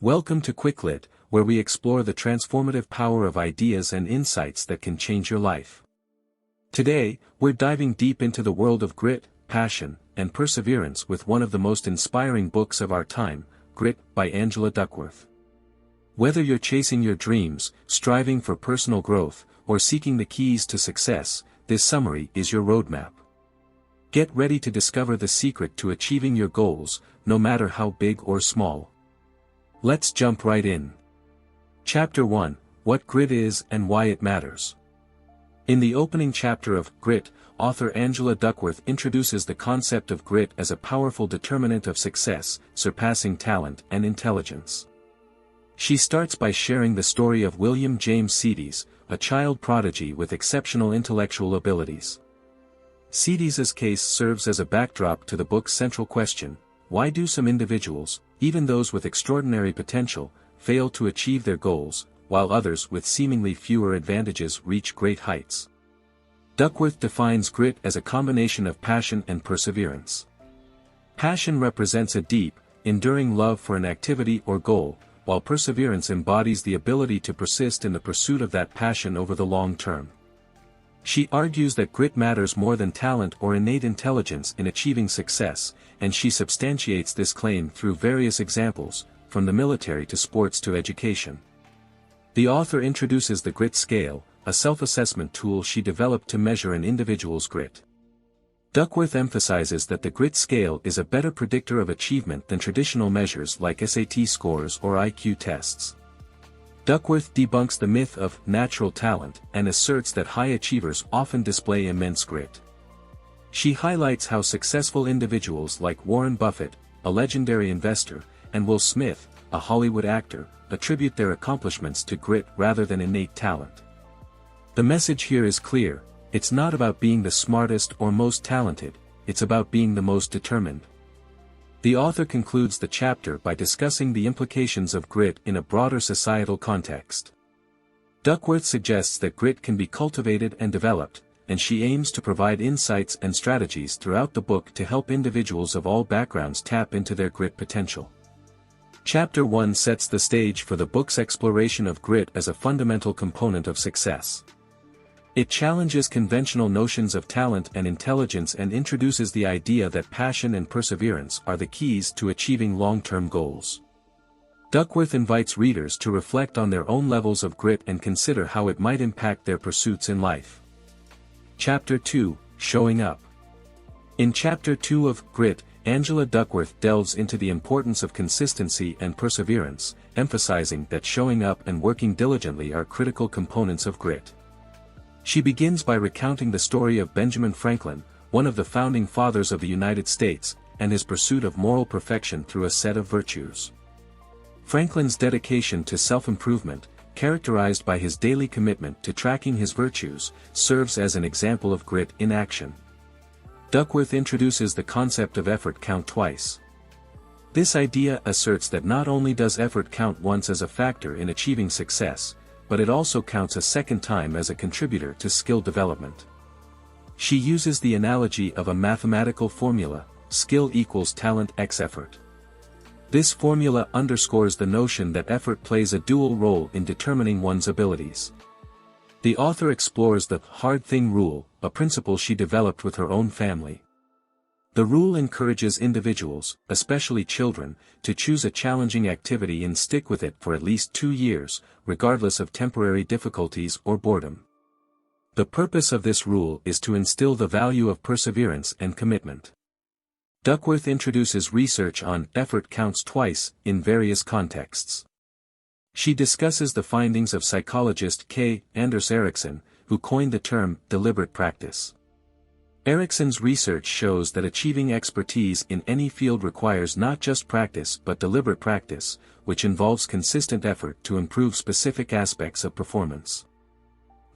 Welcome to QuickLit, where we explore the transformative power of ideas and insights that can change your life. Today, we're diving deep into the world of grit, passion, and perseverance with one of the most inspiring books of our time, Grit, by Angela Duckworth. Whether you're chasing your dreams, striving for personal growth, or seeking the keys to success, this summary is your roadmap. Get ready to discover the secret to achieving your goals, no matter how big or small. Let's jump right in. Chapter 1, What Grit Is and Why It Matters. In the opening chapter of Grit, author Angela Duckworth introduces the concept of grit as a powerful determinant of success, surpassing talent and intelligence. She starts by sharing the story of William James Seedes, a child prodigy with exceptional intellectual abilities. Seedes's case serves as a backdrop to the book's central question: why do some individuals, even those with extraordinary potential, fail to achieve their goals, while others with seemingly fewer advantages reach great heights? Duckworth defines grit as a combination of passion and perseverance. Passion represents a deep, enduring love for an activity or goal, while perseverance embodies the ability to persist in the pursuit of that passion over the long term. She argues that grit matters more than talent or innate intelligence in achieving success, and she substantiates this claim through various examples, from the military to sports to education. The author introduces the grit scale, a self-assessment tool she developed to measure an individual's grit. Duckworth emphasizes that the grit scale is a better predictor of achievement than traditional measures like SAT scores or IQ tests. Duckworth debunks the myth of natural talent and asserts that high achievers often display immense grit. She highlights how successful individuals like Warren Buffett, a legendary investor, and Will Smith, a Hollywood actor, attribute their accomplishments to grit rather than innate talent. The message here is clear: it's not about being the smartest or most talented, it's about being the most determined. The author concludes the chapter by discussing the implications of grit in a broader societal context. Duckworth suggests that grit can be cultivated and developed, and she aims to provide insights and strategies throughout the book to help individuals of all backgrounds tap into their grit potential. Chapter 1 sets the stage for the book's exploration of grit as a fundamental component of success. It challenges conventional notions of talent and intelligence and introduces the idea that passion and perseverance are the keys to achieving long-term goals. Duckworth invites readers to reflect on their own levels of grit and consider how it might impact their pursuits in life. Chapter 2, Showing Up. In Chapter 2 of Grit, Angela Duckworth delves into the importance of consistency and perseverance, emphasizing that showing up and working diligently are critical components of grit. She begins by recounting the story of Benjamin Franklin, one of the founding fathers of the United States, and his pursuit of moral perfection through a set of virtues. Franklin's dedication to self-improvement, characterized by his daily commitment to tracking his virtues, serves as an example of grit in action. Duckworth introduces the concept of effort count twice. This idea asserts that not only does effort count once as a factor in achieving success, but it also counts a second time as a contributor to skill development. She uses the analogy of a mathematical formula: skill equals talent x effort. This formula underscores the notion that effort plays a dual role in determining one's abilities. The author explores the hard thing rule, a principle she developed with her own family. The rule encourages individuals, especially children, to choose a challenging activity and stick with it for at least 2 years, regardless of temporary difficulties or boredom. The purpose of this rule is to instill the value of perseverance and commitment. Duckworth introduces research on effort counts twice in various contexts. She discusses the findings of psychologist K. Anders Ericsson, who coined the term deliberate practice. Ericsson's research shows that achieving expertise in any field requires not just practice but deliberate practice, which involves consistent effort to improve specific aspects of performance.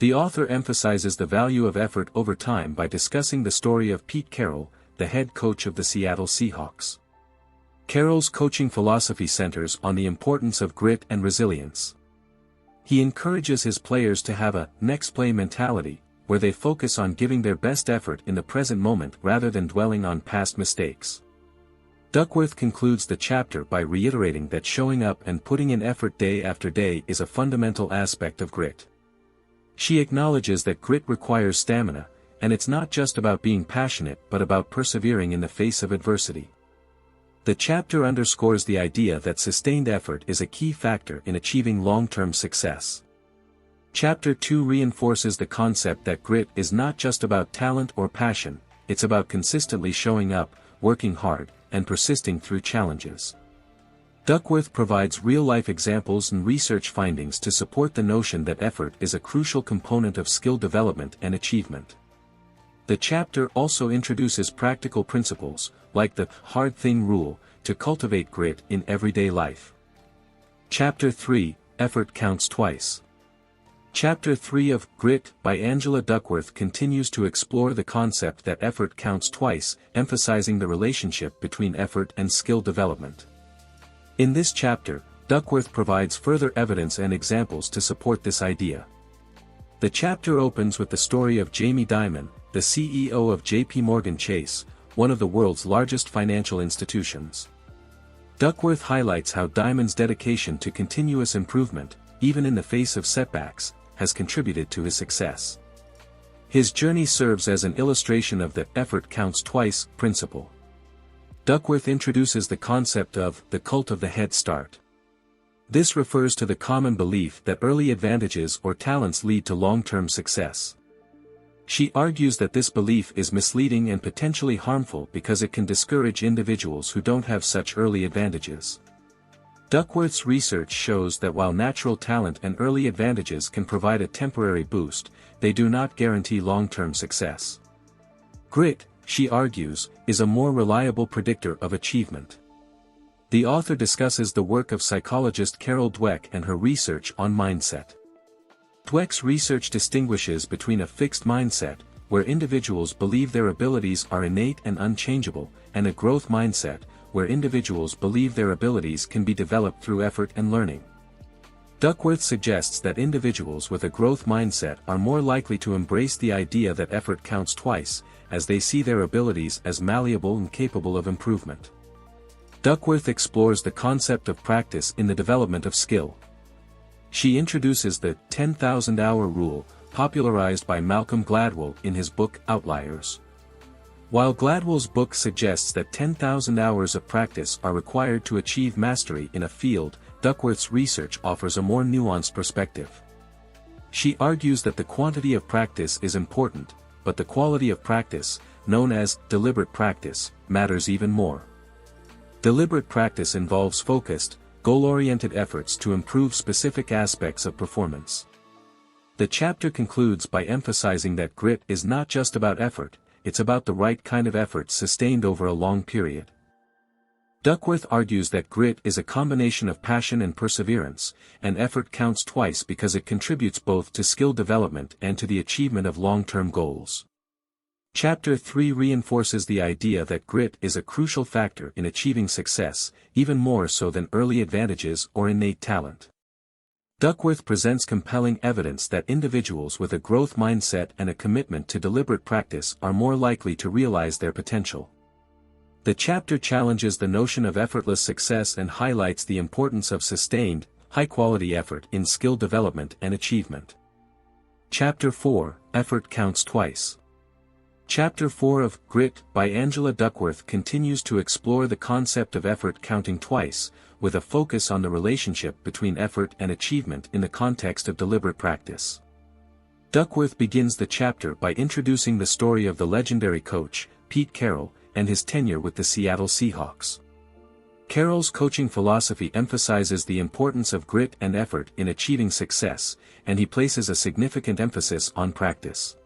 The author emphasizes the value of effort over time by discussing the story of Pete Carroll, the head coach of the Seattle Seahawks. Carroll's coaching philosophy centers on the importance of grit and resilience. He encourages his players to have a next play mentality, where they focus on giving their best effort in the present moment rather than dwelling on past mistakes. Duckworth concludes the chapter by reiterating that showing up and putting in effort day after day is a fundamental aspect of grit. She acknowledges that grit requires stamina, and it's not just about being passionate but about persevering in the face of adversity. The chapter underscores the idea that sustained effort is a key factor in achieving long-term success. Chapter 2 reinforces the concept that grit is not just about talent or passion, it's about consistently showing up, working hard, and persisting through challenges. Duckworth provides real-life examples and research findings to support the notion that effort is a crucial component of skill development and achievement. The chapter also introduces practical principles, like the hard thing rule, to cultivate grit in everyday life. Chapter 3, Effort Counts Twice. Chapter 3 of Grit by Angela Duckworth continues to explore the concept that effort counts twice, emphasizing the relationship between effort and skill development. In this chapter, Duckworth provides further evidence and examples to support this idea. The chapter opens with the story of Jamie Dimon, the CEO of J.P. Morgan Chase, one of the world's largest financial institutions. Duckworth highlights how Dimon's dedication to continuous improvement, even in the face of setbacks, has contributed to his success. His journey serves as an illustration of the effort counts twice principle. Duckworth introduces the concept of the cult of the head start. This refers to the common belief that early advantages or talents lead to long-term success. She argues that this belief is misleading and potentially harmful because it can discourage individuals who don't have such early advantages. Duckworth's research shows that while natural talent and early advantages can provide a temporary boost, they do not guarantee long-term success. Grit, she argues, is a more reliable predictor of achievement. The author discusses the work of psychologist Carol Dweck and her research on mindset. Dweck's research distinguishes between a fixed mindset, where individuals believe their abilities are innate and unchangeable, and a growth mindset, where individuals believe their abilities can be developed through effort and learning. Duckworth suggests that individuals with a growth mindset are more likely to embrace the idea that effort counts twice, as they see their abilities as malleable and capable of improvement. Duckworth explores the concept of practice in the development of skill. She introduces the 10,000-hour rule, popularized by Malcolm Gladwell in his book Outliers. While Gladwell's book suggests that 10,000 hours of practice are required to achieve mastery in a field, Duckworth's research offers a more nuanced perspective. She argues that the quantity of practice is important, but the quality of practice, known as deliberate practice, matters even more. Deliberate practice involves focused, goal-oriented efforts to improve specific aspects of performance. The chapter concludes by emphasizing that grit is not just about effort, it's about the right kind of effort sustained over a long period. Duckworth argues that grit is a combination of passion and perseverance, and effort counts twice because it contributes both to skill development and to the achievement of long-term goals. Chapter 3 reinforces the idea that grit is a crucial factor in achieving success, even more so than early advantages or innate talent. Duckworth presents compelling evidence that individuals with a growth mindset and a commitment to deliberate practice are more likely to realize their potential. The chapter challenges the notion of effortless success and highlights the importance of sustained, high-quality effort in skill development and achievement. Chapter 4, Effort Counts Twice. Chapter 4 of Grit by Angela Duckworth continues to explore the concept of effort counting twice, with a focus on the relationship between effort and achievement in the context of deliberate practice. Duckworth begins the chapter by introducing the story of the legendary coach, Pete Carroll, and his tenure with the Seattle Seahawks. Carroll's coaching philosophy emphasizes the importance of grit and effort in achieving success, and he places a significant emphasis on practice.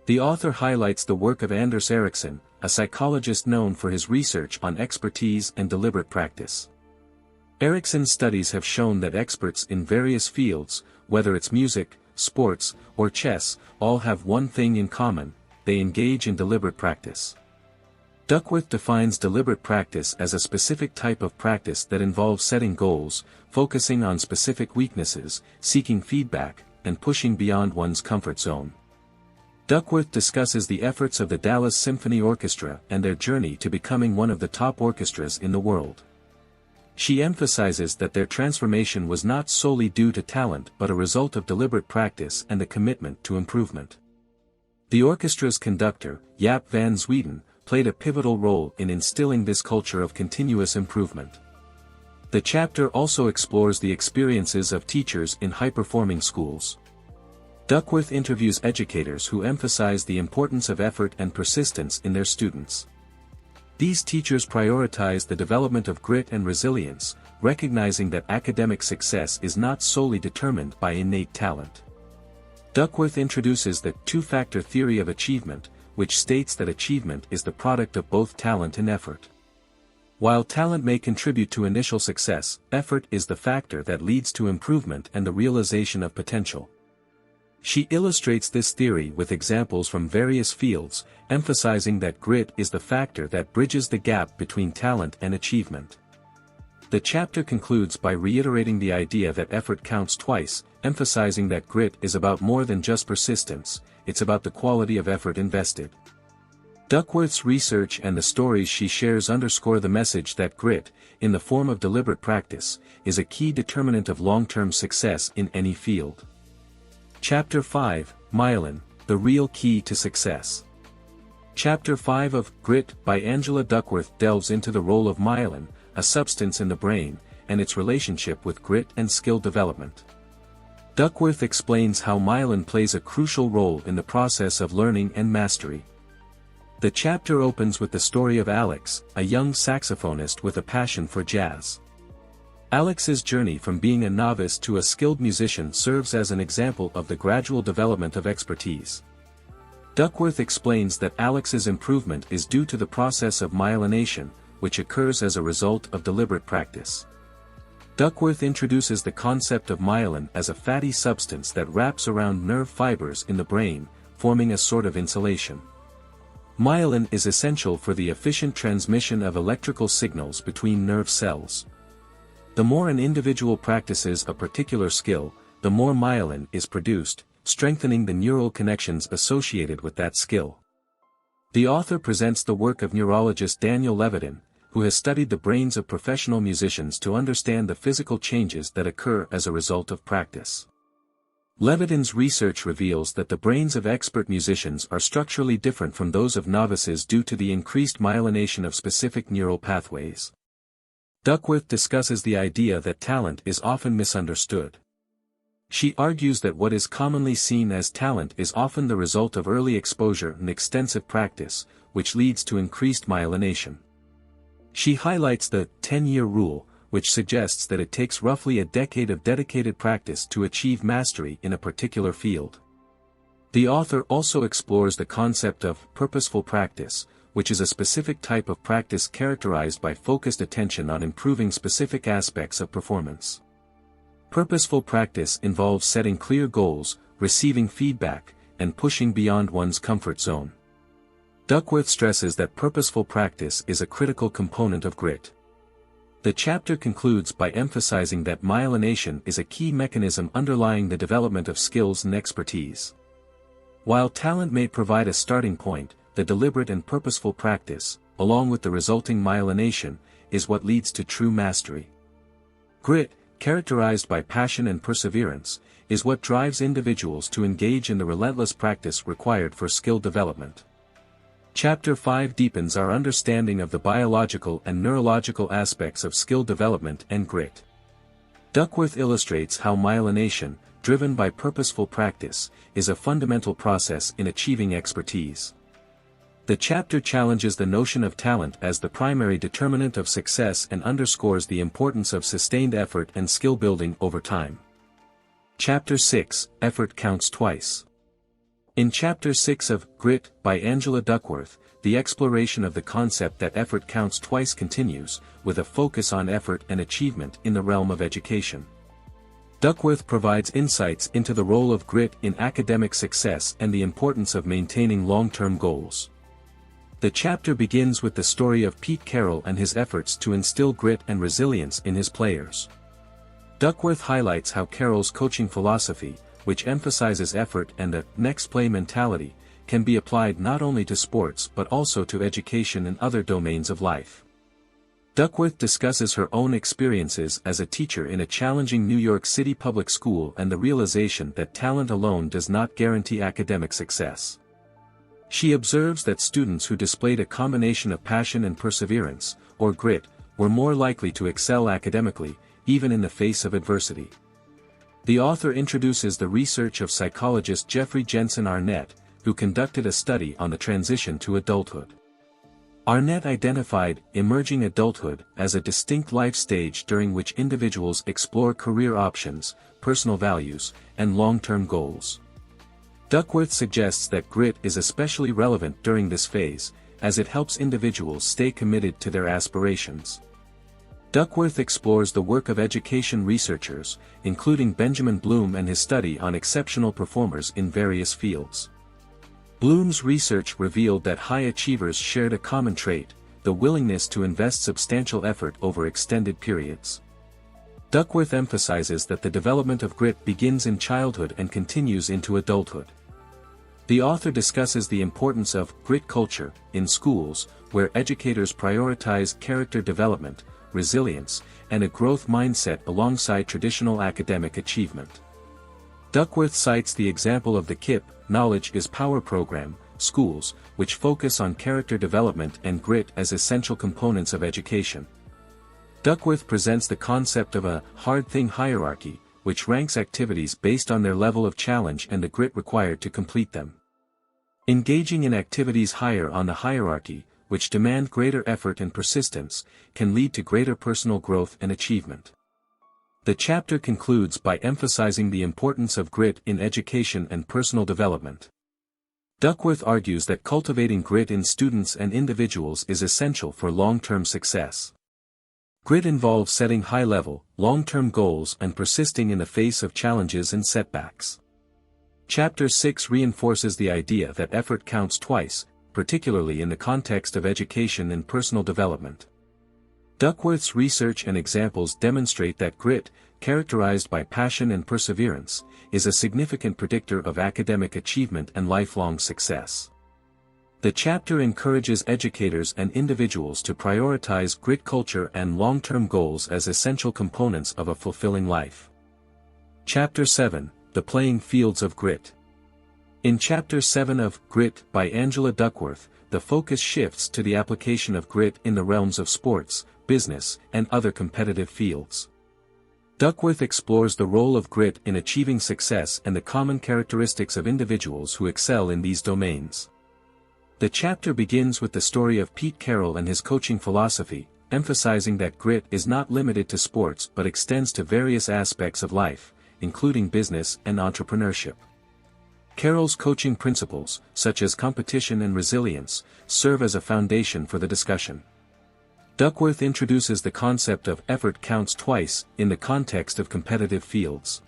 The author highlights the work of Anders Ericsson, a psychologist known for his research on expertise and deliberate practice. Ericsson's studies have shown that experts in various fields, whether it's music, sports, or chess, all have one thing in common: they engage in deliberate practice. Duckworth defines deliberate practice as a specific type of practice that involves setting goals, focusing on specific weaknesses, seeking feedback, and pushing beyond one's comfort zone. Duckworth discusses the efforts of the Dallas Symphony Orchestra and their journey to becoming one of the top orchestras in the world. She emphasizes that their transformation was not solely due to talent but a result of deliberate practice and a commitment to improvement. The orchestra's conductor, Jaap van Zweden, played a pivotal role in instilling this culture of continuous improvement. The chapter also explores the experiences of teachers in high-performing schools. Duckworth interviews educators who emphasize the importance of effort and persistence in their students. These teachers prioritize the development of grit and resilience, recognizing that academic success is not solely determined by innate talent. Duckworth introduces the two-factor theory of achievement, which states that achievement is the product of both talent and effort. While talent may contribute to initial success, effort is the factor that leads to improvement and the realization of potential. She illustrates this theory with examples from various fields, emphasizing that grit is the factor that bridges the gap between talent and achievement. The chapter concludes by reiterating the idea that effort counts twice, emphasizing that grit is about more than just persistence, it's about the quality of effort invested. Duckworth's research and the stories she shares underscore the message that grit, in the form of deliberate practice, is a key determinant of long-term success in any field. Chapter 5, Myelin, the Real Key to Success. Chapter 5 of Grit by Angela Duckworth delves into the role of myelin, a substance in the brain, and its relationship with grit and skill development. Duckworth explains how myelin plays a crucial role in the process of learning and mastery. The chapter opens with the story of Alex, a young saxophonist with a passion for jazz. Alex's journey from being a novice to a skilled musician serves as an example of the gradual development of expertise. Duckworth explains that Alex's improvement is due to the process of myelination, which occurs as a result of deliberate practice. Duckworth introduces the concept of myelin as a fatty substance that wraps around nerve fibers in the brain, forming a sort of insulation. Myelin is essential for the efficient transmission of electrical signals between nerve cells. The more an individual practices a particular skill, the more myelin is produced, strengthening the neural connections associated with that skill. The author presents the work of neurologist Daniel Levitin, who has studied the brains of professional musicians to understand the physical changes that occur as a result of practice. Levitin's research reveals that the brains of expert musicians are structurally different from those of novices due to the increased myelination of specific neural pathways. Duckworth discusses the idea that talent is often misunderstood. She argues that what is commonly seen as talent is often the result of early exposure and extensive practice, which leads to increased myelination. She highlights the 10-year rule, which suggests that it takes roughly a decade of dedicated practice to achieve mastery in a particular field. The author also explores the concept of purposeful practice, which is a specific type of practice characterized by focused attention on improving specific aspects of performance. Purposeful practice involves setting clear goals, receiving feedback, and pushing beyond one's comfort zone. Duckworth stresses that purposeful practice is a critical component of grit. The chapter concludes by emphasizing that myelination is a key mechanism underlying the development of skills and expertise. While talent may provide a starting point, the deliberate and purposeful practice, along with the resulting myelination, is what leads to true mastery. Grit, characterized by passion and perseverance, is what drives individuals to engage in the relentless practice required for skill development. Chapter 5 deepens our understanding of the biological and neurological aspects of skill development and grit. Duckworth illustrates how myelination, driven by purposeful practice, is a fundamental process in achieving expertise. The chapter challenges the notion of talent as the primary determinant of success and underscores the importance of sustained effort and skill building over time. Chapter 6, Effort Counts Twice. In Chapter 6 of Grit by Angela Duckworth, the exploration of the concept that effort counts twice continues, with a focus on effort and achievement in the realm of education. Duckworth provides insights into the role of grit in academic success and the importance of maintaining long-term goals. The chapter begins with the story of Pete Carroll and his efforts to instill grit and resilience in his players. Duckworth highlights how Carroll's coaching philosophy, which emphasizes effort and a next play mentality, can be applied not only to sports but also to education and other domains of life. Duckworth discusses her own experiences as a teacher in a challenging New York City public school and the realization that talent alone does not guarantee academic success. She observes that students who displayed a combination of passion and perseverance, or grit, were more likely to excel academically, even in the face of adversity. The author introduces the research of psychologist Jeffrey Jensen Arnett, who conducted a study on the transition to adulthood. Arnett identified emerging adulthood as a distinct life stage during which individuals explore career options, personal values, and long-term goals. Duckworth suggests that grit is especially relevant during this phase, as it helps individuals stay committed to their aspirations. Duckworth explores the work of education researchers, including Benjamin Bloom and his study on exceptional performers in various fields. Bloom's research revealed that high achievers shared a common trait, the willingness to invest substantial effort over extended periods. Duckworth emphasizes that the development of grit begins in childhood and continues into adulthood. The author discusses the importance of grit culture in schools, where educators prioritize character development, resilience, and a growth mindset alongside traditional academic achievement. Duckworth cites the example of the KIPP, Knowledge is Power program, schools, which focus on character development and grit as essential components of education. Duckworth presents the concept of a hard thing hierarchy, which ranks activities based on their level of challenge and the grit required to complete them. Engaging in activities higher on the hierarchy, which demand greater effort and persistence, can lead to greater personal growth and achievement. The chapter concludes by emphasizing the importance of grit in education and personal development. Duckworth argues that cultivating grit in students and individuals is essential for long-term success. Grit involves setting high-level, long-term goals and persisting in the face of challenges and setbacks. Chapter 6 reinforces the idea that effort counts twice, particularly in the context of education and personal development. Duckworth's research and examples demonstrate that grit, characterized by passion and perseverance, is a significant predictor of academic achievement and lifelong success. The chapter encourages educators and individuals to prioritize grit culture and long-term goals as essential components of a fulfilling life. Chapter 7, The Playing Fields of Grit. In Chapter 7 of Grit by Angela Duckworth, the focus shifts to the application of grit in the realms of sports, business, and other competitive fields. Duckworth explores the role of grit in achieving success and the common characteristics of individuals who excel in these domains. The chapter begins with the story of Pete Carroll and his coaching philosophy, emphasizing that grit is not limited to sports but extends to various aspects of life, including business and entrepreneurship. Carroll's coaching principles, such as competition and resilience, serve as a foundation for the discussion. Duckworth introduces the concept of effort counts twice in the context of competitive fields.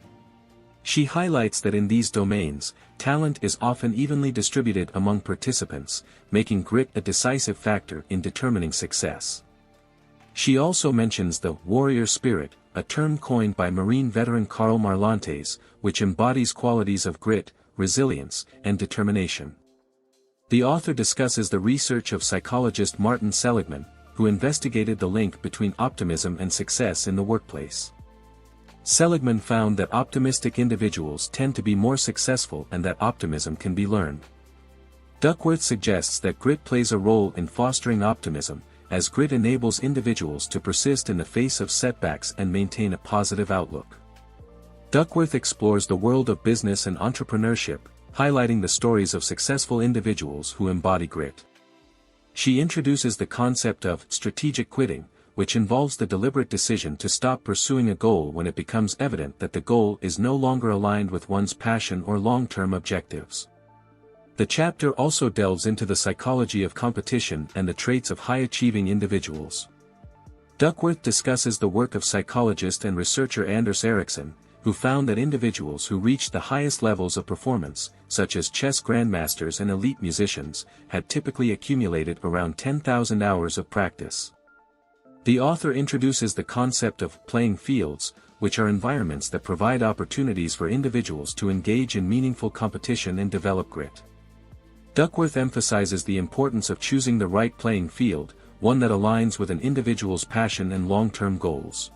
She highlights that in these domains, talent is often evenly distributed among participants, making grit a decisive factor in determining success. She also mentions the warrior spirit, a term coined by Marine veteran Karl Marlantes, which embodies qualities of grit, resilience, and determination. The author discusses the research of psychologist Martin Seligman, who investigated the link between optimism and success in the workplace. Seligman found that optimistic individuals tend to be more successful and that optimism can be learned. Duckworth suggests that grit plays a role in fostering optimism, as grit enables individuals to persist in the face of setbacks and maintain a positive outlook. Duckworth explores the world of business and entrepreneurship, highlighting the stories of successful individuals who embody grit. She introduces the concept of strategic quitting, which involves the deliberate decision to stop pursuing a goal when it becomes evident that the goal is no longer aligned with one's passion or long-term objectives. The chapter also delves into the psychology of competition and the traits of high-achieving individuals. Duckworth discusses the work of psychologist and researcher Anders Ericsson, who found that individuals who reached the highest levels of performance, such as chess grandmasters and elite musicians, had typically accumulated around 10,000 hours of practice. The author introduces the concept of playing fields, which are environments that provide opportunities for individuals to engage in meaningful competition and develop grit. Duckworth emphasizes the importance of choosing the right playing field, one that aligns with an individual's passion and long-term goals.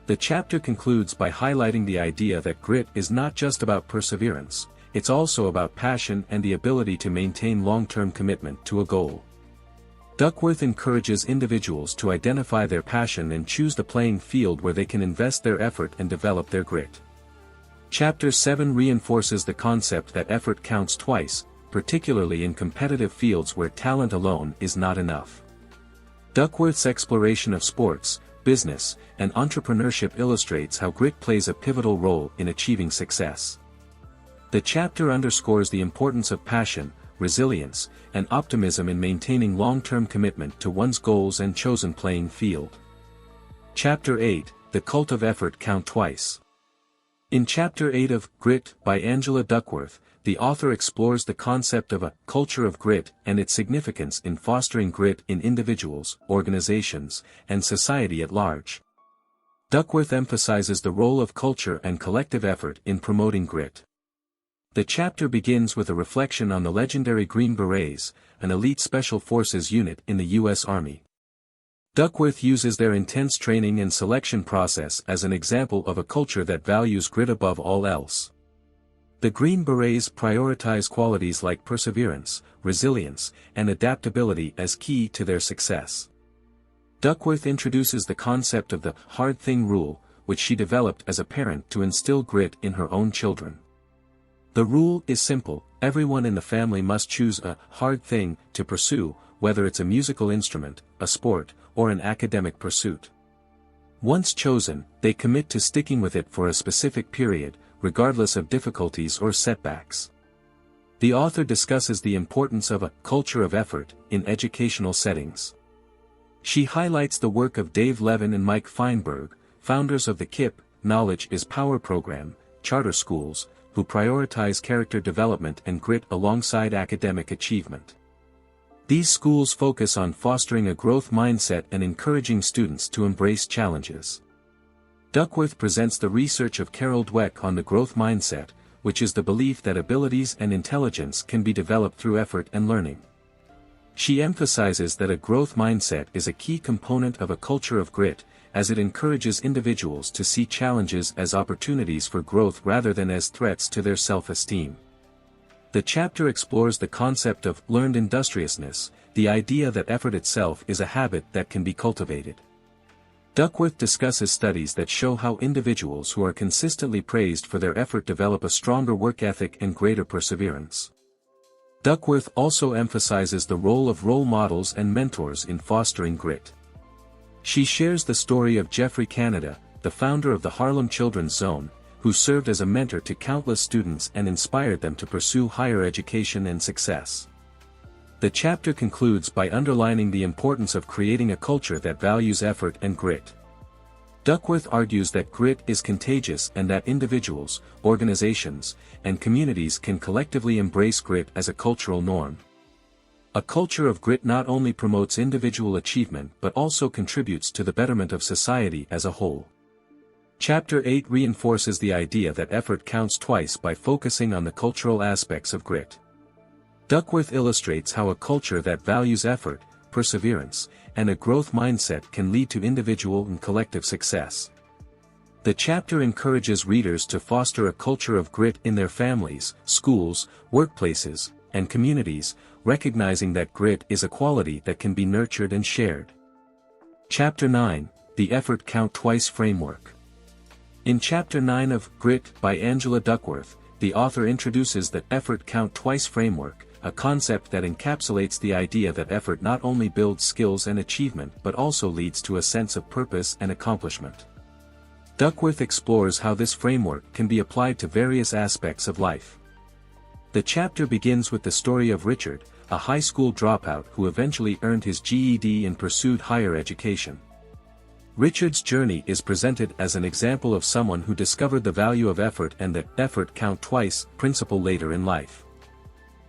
The chapter concludes by highlighting the idea that grit is not just about perseverance, it's also about passion and the ability to maintain long-term commitment to a goal. Duckworth encourages individuals to identify their passion and choose the playing field where they can invest their effort and develop their grit. Chapter 7 reinforces the concept that effort counts twice, particularly in competitive fields where talent alone is not enough. Duckworth's exploration of sports, business, and entrepreneurship illustrates how grit plays a pivotal role in achieving success. The chapter underscores the importance of passion, resilience, and optimism in maintaining long-term commitment to one's goals and chosen playing field. Chapter 8, The Cult of Effort Count Twice. In Chapter 8 of Grit by Angela Duckworth, the author explores the concept of a culture of grit and its significance in fostering grit in individuals, organizations, and society at large. Duckworth emphasizes the role of culture and collective effort in promoting grit. The chapter begins with a reflection on the legendary Green Berets, an elite special forces unit in the U.S. Army. Duckworth uses their intense training and selection process as an example of a culture that values grit above all else. The Green Berets prioritize qualities like perseverance, resilience, and adaptability as key to their success. Duckworth introduces the concept of the hard thing rule, which she developed as a parent to instill grit in her own children. The rule is simple: everyone in the family must choose a hard thing to pursue, whether it's a musical instrument, a sport, or an academic pursuit. Once chosen, they commit to sticking with it for a specific period, regardless of difficulties or setbacks. The author discusses the importance of a culture of effort in educational settings. She highlights the work of Dave Levin and Mike Feinberg, founders of the KIPP, Knowledge is Power program, charter schools, who prioritize character development and grit alongside academic achievement. These schools focus on fostering a growth mindset and encouraging students to embrace challenges. Duckworth presents the research of Carol Dweck on the growth mindset, which is the belief that abilities and intelligence can be developed through effort and learning. She emphasizes that a growth mindset is a key component of a culture of grit, as it encourages individuals to see challenges as opportunities for growth rather than as threats to their self-esteem. The chapter explores the concept of learned industriousness, the idea that effort itself is a habit that can be cultivated. Duckworth discusses studies that show how individuals who are consistently praised for their effort develop a stronger work ethic and greater perseverance. Duckworth also emphasizes the role of role models and mentors in fostering grit. She shares the story of Jeffrey Canada, the founder of the Harlem Children's Zone, who served as a mentor to countless students and inspired them to pursue higher education and success. The chapter concludes by underlining the importance of creating a culture that values effort and grit. Duckworth argues that grit is contagious and that individuals, organizations, and communities can collectively embrace grit as a cultural norm. A culture of grit not only promotes individual achievement but also contributes to the betterment of society as a whole. Chapter 8 reinforces the idea that effort counts twice by focusing on the cultural aspects of grit. Duckworth illustrates how a culture that values effort, perseverance, and a growth mindset can lead to individual and collective success. The chapter encourages readers to foster a culture of grit in their families, schools, workplaces, and communities, recognizing that grit is a quality that can be nurtured and shared. Chapter 9, The Effort Count Twice Framework. In Chapter 9 of Grit by Angela Duckworth, the author introduces the Effort Count Twice Framework, a concept that encapsulates the idea that effort not only builds skills and achievement but also leads to a sense of purpose and accomplishment. Duckworth explores how this framework can be applied to various aspects of life. The chapter begins with the story of Richard, a high school dropout who eventually earned his GED and pursued higher education. Richard's journey is presented as an example of someone who discovered the value of effort and the effort count twice principle later in life.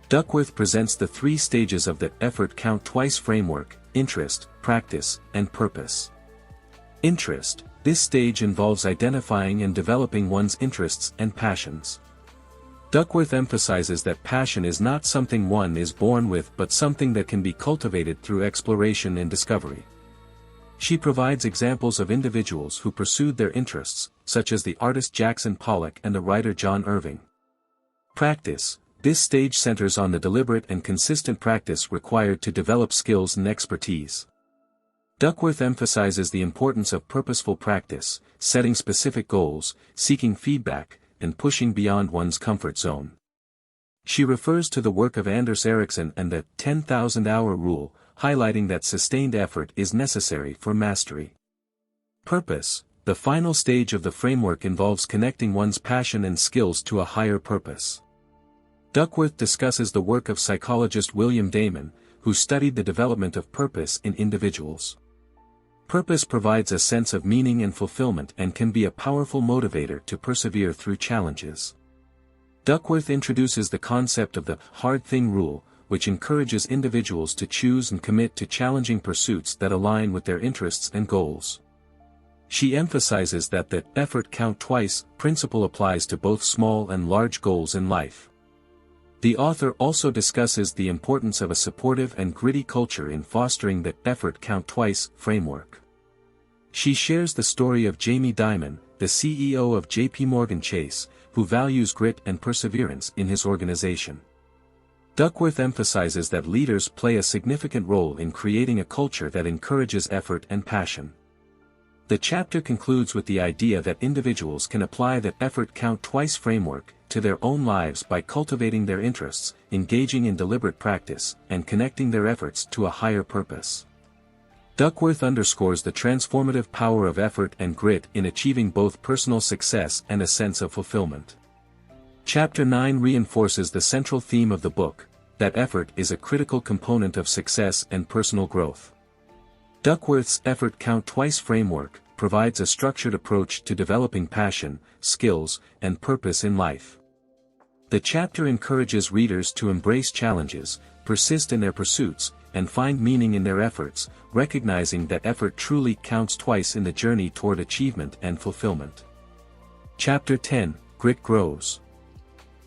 Duckworth presents the 3 stages of the effort count twice framework: interest, practice, and purpose. Interest. This stage involves identifying and developing one's interests and passions. Duckworth emphasizes that passion is not something one is born with but something that can be cultivated through exploration and discovery. She provides examples of individuals who pursued their interests, such as the artist Jackson Pollock and the writer John Irving. Practice. This stage centers on the deliberate and consistent practice required to develop skills and expertise. Duckworth emphasizes the importance of purposeful practice, setting specific goals, seeking feedback, and pushing beyond one's comfort zone. She refers to the work of Anders Ericsson and the 10,000-hour rule, highlighting that sustained effort is necessary for mastery. Purpose. The final stage of the framework involves connecting one's passion and skills to a higher purpose. Duckworth discusses the work of psychologist William Damon, who studied the development of purpose in individuals. Purpose provides a sense of meaning and fulfillment and can be a powerful motivator to persevere through challenges. Duckworth introduces the concept of the hard thing rule, which encourages individuals to choose and commit to challenging pursuits that align with their interests and goals. She emphasizes that the effort count twice principle applies to both small and large goals in life. The author also discusses the importance of a supportive and gritty culture in fostering the effort count twice framework. She shares the story of Jamie Dimon, the CEO of J.P. Morgan Chase, who values grit and perseverance in his organization. Duckworth emphasizes that leaders play a significant role in creating a culture that encourages effort and passion. The chapter concludes with the idea that individuals can apply the effort count twice framework to their own lives by cultivating their interests, engaging in deliberate practice, and connecting their efforts to a higher purpose. Duckworth underscores the transformative power of effort and grit in achieving both personal success and a sense of fulfillment. Chapter 9 reinforces the central theme of the book, that effort is a critical component of success and personal growth. Duckworth's effort count twice framework provides a structured approach to developing passion, skills, and purpose in life. The chapter encourages readers to embrace challenges, persist in their pursuits, and find meaning in their efforts, recognizing that effort truly counts twice in the journey toward achievement and fulfillment. Chapter 10, Grit Grows.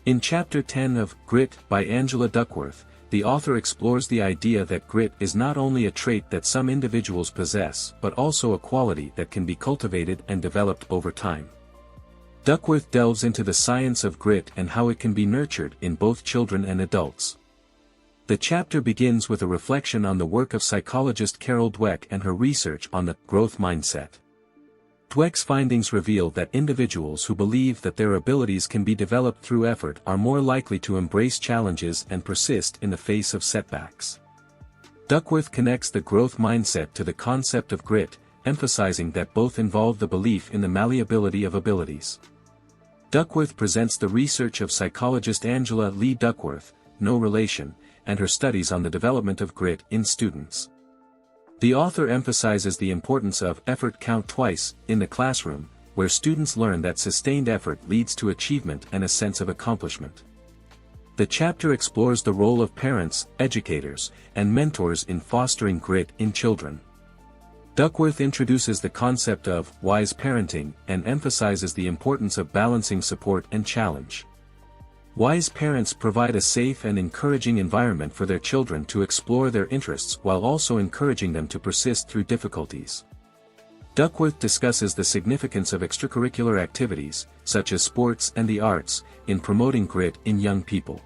In Chapter 10 of Grit by Angela Duckworth, the author explores the idea that grit is not only a trait that some individuals possess but also a quality that can be cultivated and developed over time. Duckworth delves into the science of grit and how it can be nurtured in both children and adults. The chapter begins with a reflection on the work of psychologist Carol Dweck and her research on the growth mindset. Dweck's findings reveal that individuals who believe that their abilities can be developed through effort are more likely to embrace challenges and persist in the face of setbacks. Duckworth connects the growth mindset to the concept of grit, emphasizing that both involve the belief in the malleability of abilities. Duckworth presents the research of psychologist Angela Lee Duckworth, no relation, and her studies on the development of grit in students. The author emphasizes the importance of effort count twice in the classroom, where students learn that sustained effort leads to achievement and a sense of accomplishment. The chapter explores the role of parents, educators, and mentors in fostering grit in children. Duckworth introduces the concept of wise parenting and emphasizes the importance of balancing support and challenge. Wise parents provide a safe and encouraging environment for their children to explore their interests while also encouraging them to persist through difficulties. Duckworth discusses the significance of extracurricular activities, such as sports and the arts, in promoting grit in young people.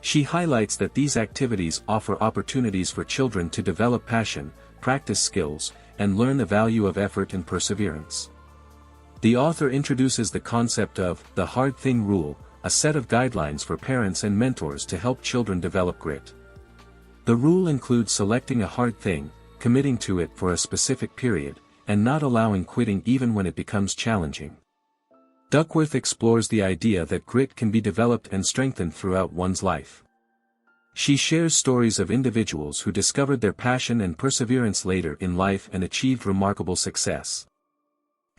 She highlights that these activities offer opportunities for children to develop passion, practice skills, and learn the value of effort and perseverance. The author introduces the concept of the hard thing rule, a set of guidelines for parents and mentors to help children develop grit. The rule includes selecting a hard thing, committing to it for a specific period, and not allowing quitting even when it becomes challenging. Duckworth explores the idea that grit can be developed and strengthened throughout one's life. She shares stories of individuals who discovered their passion and perseverance later in life and achieved remarkable success.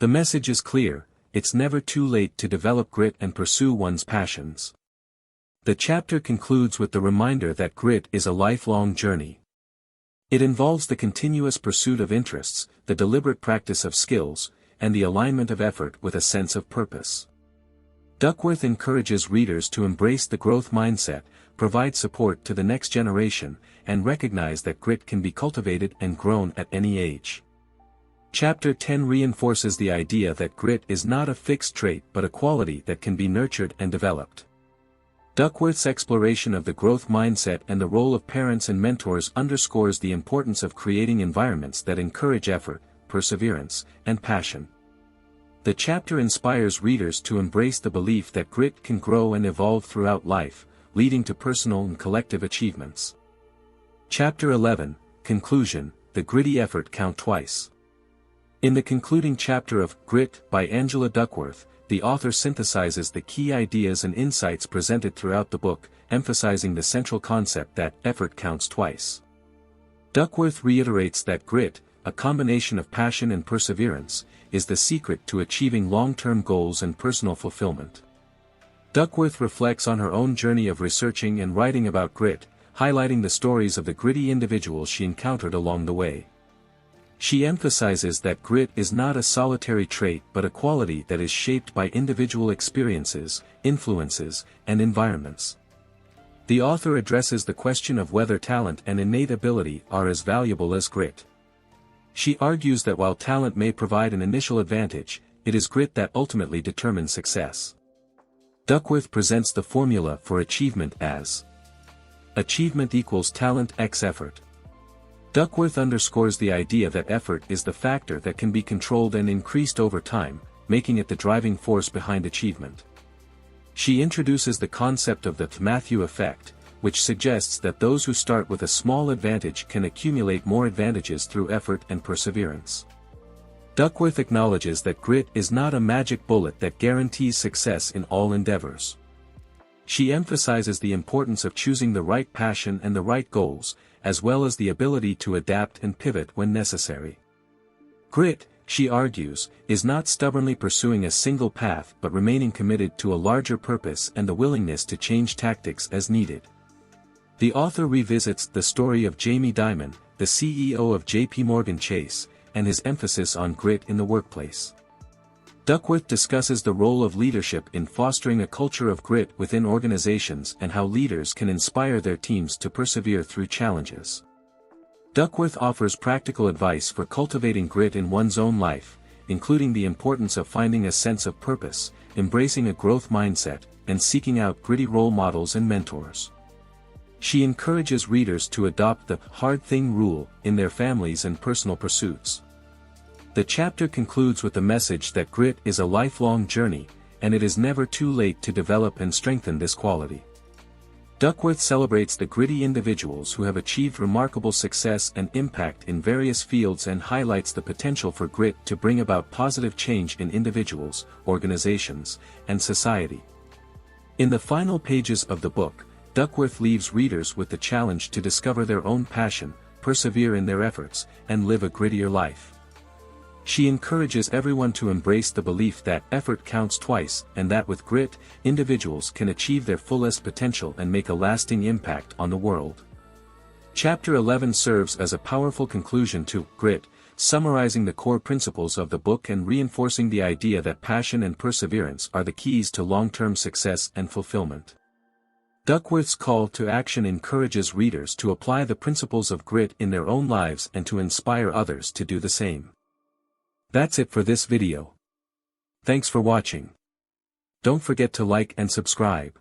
The message is clear: it's never too late to develop grit and pursue one's passions. The chapter concludes with the reminder that grit is a lifelong journey. It involves the continuous pursuit of interests, the deliberate practice of skills, and the alignment of effort with a sense of purpose. Duckworth encourages readers to embrace the growth mindset, provide support to the next generation, and recognize that grit can be cultivated and grown at any age. Chapter 10 reinforces the idea that grit is not a fixed trait but a quality that can be nurtured and developed. Duckworth's exploration of the growth mindset and the role of parents and mentors underscores the importance of creating environments that encourage effort, perseverance, and passion. The chapter inspires readers to embrace the belief that grit can grow and evolve throughout life, leading to personal and collective achievements. Chapter 11, Conclusion, The Gritty Effort Count Twice. In the concluding chapter of Grit by Angela Duckworth, the author synthesizes the key ideas and insights presented throughout the book, emphasizing the central concept that effort counts twice. Duckworth reiterates that grit, a combination of passion and perseverance, is the secret to achieving long-term goals and personal fulfillment. Duckworth reflects on her own journey of researching and writing about grit, highlighting the stories of the gritty individuals she encountered along the way. She emphasizes that grit is not a solitary trait but a quality that is shaped by individual experiences, influences, and environments. The author addresses the question of whether talent and innate ability are as valuable as grit. She argues that while talent may provide an initial advantage, it is grit that ultimately determines success. Duckworth presents the formula for achievement as achievement equals talent x effort. Duckworth underscores the idea that effort is the factor that can be controlled and increased over time, making it the driving force behind achievement. She introduces the concept of the Matthew effect, which suggests that those who start with a small advantage can accumulate more advantages through effort and perseverance. Duckworth acknowledges that grit is not a magic bullet that guarantees success in all endeavors. She emphasizes the importance of choosing the right passion and the right goals, as well as the ability to adapt and pivot when necessary. Grit, she argues, is not stubbornly pursuing a single path but remaining committed to a larger purpose and the willingness to change tactics as needed. The author revisits the story of Jamie Dimon, the CEO of JPMorgan Chase, and his emphasis on grit in the workplace. Duckworth discusses the role of leadership in fostering a culture of grit within organizations and how leaders can inspire their teams to persevere through challenges. Duckworth offers practical advice for cultivating grit in one's own life, including the importance of finding a sense of purpose, embracing a growth mindset, and seeking out gritty role models and mentors. She encourages readers to adopt the hard thing rule in their families and personal pursuits. The chapter concludes with the message that grit is a lifelong journey, and it is never too late to develop and strengthen this quality. Duckworth celebrates the gritty individuals who have achieved remarkable success and impact in various fields and highlights the potential for grit to bring about positive change in individuals, organizations, and society. In the final pages of the book, Duckworth leaves readers with the challenge to discover their own passion, persevere in their efforts, and live a grittier life. She encourages everyone to embrace the belief that effort counts twice and that with grit, individuals can achieve their fullest potential and make a lasting impact on the world. Chapter 11 serves as a powerful conclusion to Grit, summarizing the core principles of the book and reinforcing the idea that passion and perseverance are the keys to long-term success and fulfillment. Duckworth's call to action encourages readers to apply the principles of grit in their own lives and to inspire others to do the same. That's it for this video. Thanks for watching. Don't forget to like and subscribe.